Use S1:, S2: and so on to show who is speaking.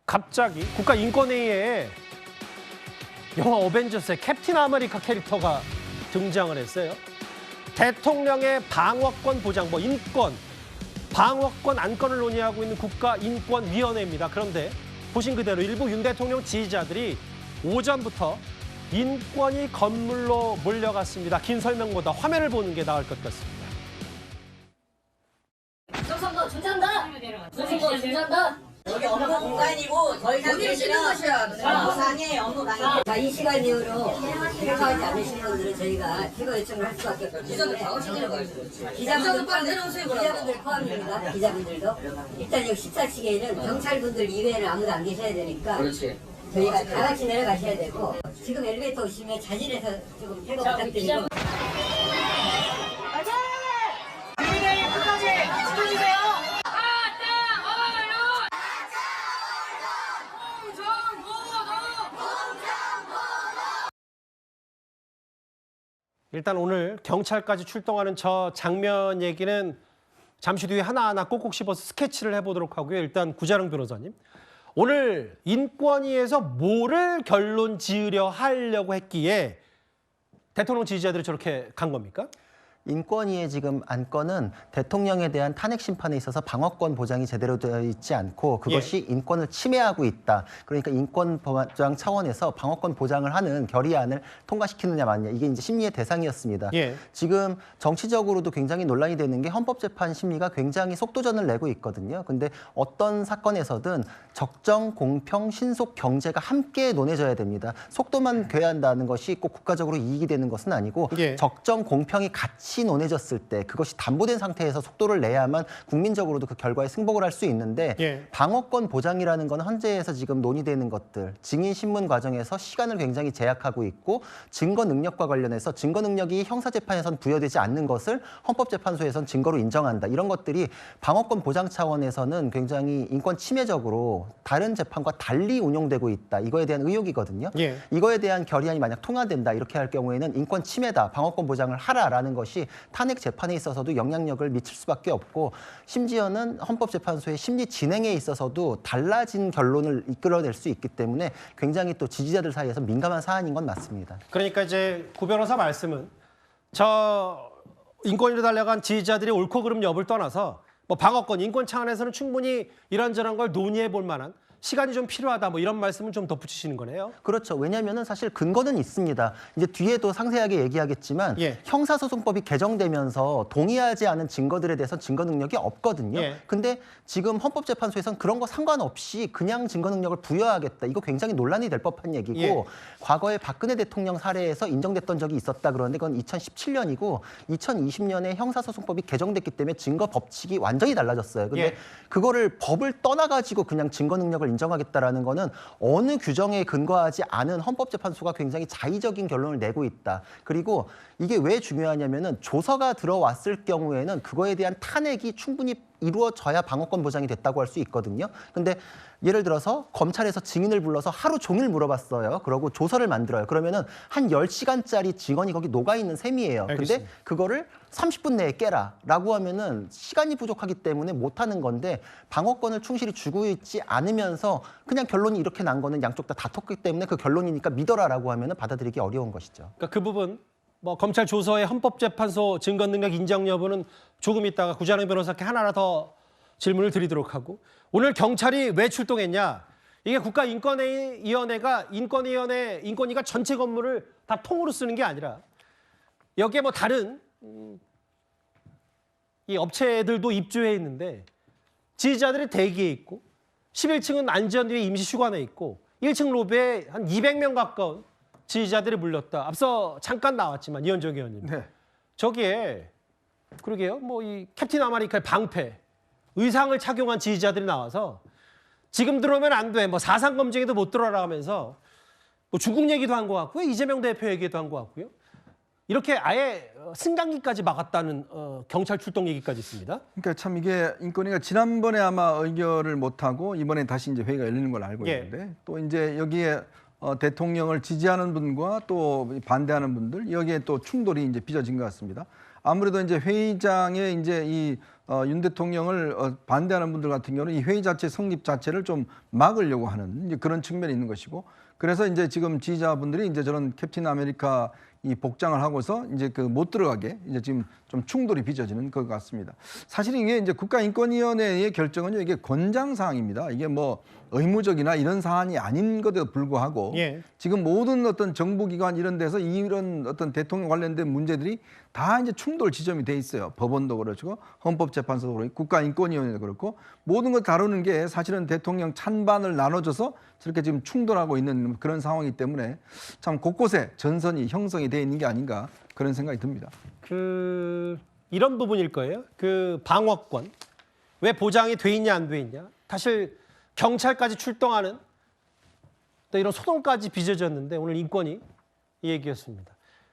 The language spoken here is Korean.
S1: 갑자기 국가인권회의에 영화 어벤져스의 캡틴 아메리카 캐릭터가 등장을 했어요. 대통령의 방어권 보장, 인권, 방어권 안건을 논의하고 있는 국가인권위원회입니다. 그런데 보신 그대로 일부 윤 대통령 지지자들이 오전부터 인권위 건물로 몰려갔습니다. 긴 설명보다 화면을 보는 게 나을 것 같습니다.
S2: 조선거 주장다! 조선거 주장다!
S3: 여기 업무 공간이고 저희
S2: 어디를 쓰는 것이야?
S3: 업무상에 업무방해. 자, 이 시간 이후로 퇴거하지 않으신 분들은 저희가 퇴거 요청을 할 수밖에 없기 때문에 기자분들 포함입니다. 기자분들도 일단 여기 식사시계에는 경찰분들 이외에는 아무도 안 계셔야 되니까 저희가 다 같이 내려가셔야 되고 지금 엘리베이터 오시면 자진해서 조금 퇴거 부탁드리고.
S1: 일단 오늘 경찰까지 출동하는 저 장면 얘기는 잠시 뒤에 하나하나 꼭꼭 씹어서 스케치를 해보도록 하고요. 일단 구자룡 변호사님, 오늘 인권위에서 뭐를 결론 지으려 하려고 했기에 대통령 지지자들이 저렇게 간 겁니까?
S4: 인권위의 지금 안건은 대통령에 대한 탄핵 심판에 있어서 방어권 보장이 제대로 되어 있지 않고 그것이 인권을 침해하고 있다. 그러니까 인권 보장 차원에서 방어권 보장을 하는 결의안을 통과시키느냐 마느냐, 이게 이제 심리의 대상이었습니다. 지금 정치적으로도 굉장히 논란이 되는 게 헌법재판 심리가 굉장히 속도전을 내고 있거든요. 근데 어떤 사건에서든 적정, 공평, 신속, 경제가 함께 논해져야 됩니다. 속도만 괴한다는 것이 꼭 국가적으로 이익이 되는 것은 아니고 적정, 공평이 같이 논해졌을 때 그것이 담보된 상태에서 속도를 내야만 국민적으로도 그 결과에 승복을 할 수 있는데 방어권 보장이라는 건 헌재에서 지금 논의되는 것들, 증인 신문 과정에서 시간을 굉장히 제약하고 있고 증거 능력과 관련해서 증거 능력이 형사재판에선 부여되지 않는 것을 헌법재판소에선 증거로 인정한다. 이런 것들이 방어권 보장 차원에서는 굉장히 인권 침해적으로 다른 재판과 달리 운용되고 있다. 이거에 대한 의혹이거든요. 이거에 대한 결의안이 만약 통과된다 이렇게 할 경우에는 인권 침해다, 방어권 보장을 하라라는 것이 탄핵 재판에 있어서도 영향력을 미칠 수밖에 없고, 심지어는 헌법재판소의 심리 진행에 있어서도 달라진 결론을 이끌어낼 수 있기 때문에 굉장히 또 지지자들 사이에서 민감한 사안인 건 맞습니다.
S1: 그러니까 이제 구 변호사 말씀은 저 인권위로 달려간 지지자들이 옳고 그름 여부를 떠나서 방어권, 인권 차원에서는 충분히 이런저런 걸 논의해 볼 만한 시간이 좀 필요하다, 이런 말씀은 좀 덧붙이시는 거네요.
S4: 그렇죠. 왜냐하면 사실 근거는 있습니다. 이제 뒤에도 상세하게 얘기하겠지만 형사소송법이 개정되면서 동의하지 않은 증거들에 대해서 증거 능력이 없거든요. 근데 지금 헌법재판소에서는 그런 거 상관없이 그냥 증거 능력을 부여하겠다. 이거 굉장히 논란이 될 법한 얘기고 과거에 박근혜 대통령 사례에서 인정됐던 적이 있었다 그러는데 그건 2017년이고 2020년에 형사소송법이 개정됐기 때문에 증거 법칙이 완전히 달라졌어요. 근데 그거를 법을 떠나가지고 그냥 증거 능력을 인정하겠다라는 거는 어느 규정에 근거하지 않은 헌법재판소가 굉장히 자의적인 결론을 내고 있다. 그리고 이게 왜 중요하냐면은 조서가 들어왔을 경우에는 그거에 대한 탄핵이 충분히 이루어져야 방어권 보장이 됐다고 할 수 있거든요. 근데 예를 들어서 검찰에서 증인을 불러서 하루 종일 물어봤어요. 그러고 조서를 만들어요. 그러면은 한 10시간짜리 증언이 거기 녹아있는 셈이에요. 근데 그거를 30분 내에 깨라라고 하면은 시간이 부족하기 때문에 못하는 건데, 방어권을 충실히 주고 있지 않으면서 그냥 결론이 이렇게 난 거는 양쪽 다 다퉜기 때문에 그 결론이니까 믿어라라고 하면은 받아들이기 어려운 것이죠.
S1: 그러니까 그 부분 검찰 조서의 헌법재판소 증거 능력 인정 여부는 조금 있다가 구자룡 변호사께 하나 더 질문을 드리도록 하고, 오늘 경찰이 왜 출동했냐? 이게 국가인권위원회가 인권위가 전체 건물을 다 통으로 쓰는 게 아니라 여기에 다른 이 업체들도 입주해 있는데 지지자들이 대기에 있고 11층은 안전위에 임시 휴관에 있고 1층 로비에 한 200명 가까운 지지자들이 물렸다. 앞서 잠깐 나왔지만 이현정 의원님. 저기에 그러게요. 이 캡틴 아메리카의 방패, 의상을 착용한 지지자들이 나와서 지금 들어오면 안 돼. 4.3 검증에도 못 들어라 하면서 중국 얘기도 한 것 같고요. 이재명 대표 얘기도 한 것 같고요. 이렇게 아예 승강기까지 막았다는 경찰 출동 얘기까지 있습니다.
S5: 그러니까 참 이게 인권위가 지난번에 아마 의결을 못하고 이번에 다시 이제 회의가 열리는 걸 알고 있는데 또 이제 여기에 대통령을 지지하는 분과 또 반대하는 분들 여기에 또 충돌이 이제 빚어진 것 같습니다. 아무래도 이제 회의장에 이제 윤 대통령을 반대하는 분들 같은 경우는 이 회의 자체 성립 자체를 좀 막으려고 하는 이제 그런 측면이 있는 것이고, 그래서 이제 지금 지지자분들이 이제 저런 캡틴 아메리카 이 복장을 하고서 이제 그 못 들어가게 이제 지금 좀 충돌이 빚어지는 것 같습니다. 사실 이게 이제 국가인권위원회의 결정은요, 이게 권장 사항입니다. 이게 뭐 의무적이나 이런 사안이 아닌 것에도 불구하고
S1: 예.
S5: 지금 모든 어떤 정부기관 이런 데서 이런 어떤 대통령 관련된 문제들이 다 이제 충돌 지점이 돼 있어요. 법원도 그렇고 헌법재판소도 그렇고 국가인권위원회도 그렇고 모든 걸 다루는 게 사실은 대통령 찬반을 나눠줘서 저렇게 지금 충돌하고 있는 그런 상황이기 때문에 참 곳곳에 전선이 형성이 돼 있는 게 아닌가 그런 생각이 듭니다.
S1: 이런 부분일 거예요. 방어권 왜 보장이 돼 있냐 안 돼 있냐. 사실 경찰까지 출동하는 또 이런 소동까지 빚어졌는데 오늘 인권위 이 얘기였습니다.